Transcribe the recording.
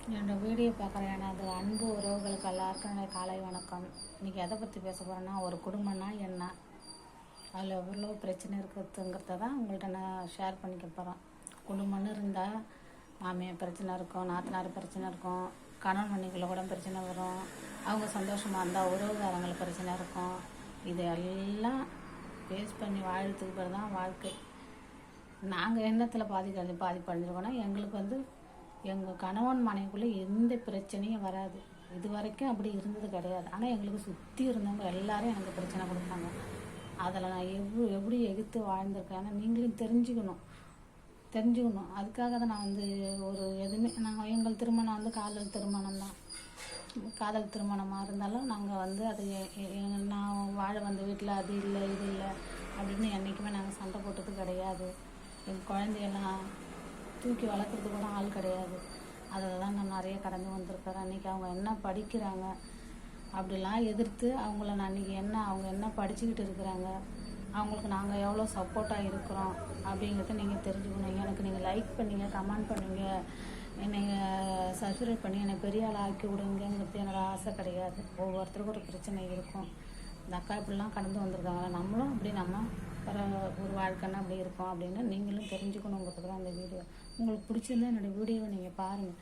என்னோடய வீடியோ பார்க்குற எனது அன்பு உறவுகளுக்கு எல்லாருக்கும் என்னுடைய காலை வணக்கம். இன்றைக்கி எதை பற்றி பேச போகிறேன்னா, ஒரு குடும்பம்னா என்ன, அதில் எவ்வளோ பிரச்சனை இருக்குதுங்கிறத தான் உங்கள்கிட்ட நான் ஷேர் பண்ணிக்க போகிறேன். குடும்பம்னு இருந்தால் மாமியார் பிரச்சனை இருக்கும், நாத்தனார் பிரச்சனை இருக்கும், கணவன் மனைவிக்குள்ள கூட பிரச்சனை வரும், அவங்க சந்தோஷமாக இருந்தால் உறவுகாரங்களுக்கு பிரச்சனை இருக்கும். இது எல்லாம் ஃபேஸ் பண்ணி வாழ்றதுக்கு பிறகு தான் வாழ்க்கை. நாங்கள் எண்ணத்தில் பாதிப்படைஞ்சிருக்கோன்னா, எங்களுக்கு எங்கள் கணவன் மனைவிக்குள்ளே எந்த பிரச்சனையும் வராது. இது வரைக்கும் அப்படி இருந்தது கிடையாது. ஆனால் எங்களுக்கு சுற்றி இருந்தவங்க எல்லாரும் எனக்கு பிரச்சனை கொடுப்பாங்க. அதில் நான் எப்படி எதிர்த்து வாழ்ந்திருக்கேன்னு நீங்களும் தெரிஞ்சுக்கணும். அதுக்காக தான் நான் எதுவுமே எங்கள் திருமணம் காதல் திருமணம் தான். காதல் திருமணமாக இருந்தாலும் நாங்கள் அது நான் வாழ வந்த வீட்டில் அது இல்லை இது இல்லை அப்படின்னு என்றைக்குமே நாங்கள் சண்டை போட்டது கிடையாது. எங்கள் குழந்தையெல்லாம் தூக்கி வளர்க்குறது கூட ஆள் கிடையாது. அதில் தான் நான் நிறைய கடந்து வந்திருக்கிறேன். அன்றைக்கி அவங்க என்ன படிக்கிறாங்க அப்படிலாம் எதிர்த்து அவங்கள நான் அன்றைக்கி அவங்க என்ன படிச்சுக்கிட்டு இருக்கிறாங்க, அவங்களுக்கு நாங்கள் எவ்வளோ சப்போர்ட்டாக இருக்கிறோம் அப்படிங்கிறத நீங்கள் தெரிஞ்சுக்கணும். எனக்கு நீங்கள் லைக் பண்ணுங்க, கமெண்ட் பண்ணுங்க, என்னை சப்ஸ்கிரைப் பண்ணி என்னை பெரிய ஆள் ஆக்கி விடுங்கிறது என்னோடய ஆசை கிடையாது. ஒவ்வொருத்தருக்கும் ஒரு பிரச்சனை இருக்கும். இந்த அக்கா இப்படிலாம் கடந்து வந்திருக்காங்களா, நம்மளும் அப்படி ஒரு வாழ்க்கைன்னா அப்படி இருக்கும் அப்படின்னு நீங்களும் தெரிஞ்சுக்கணுங்கிறதுக்கு தான் அந்த வீடியோ. உங்களுக்கு பிடிச்சிருந்தா என்னோடய வீடியோவை நீங்கள் பாருங்கள்.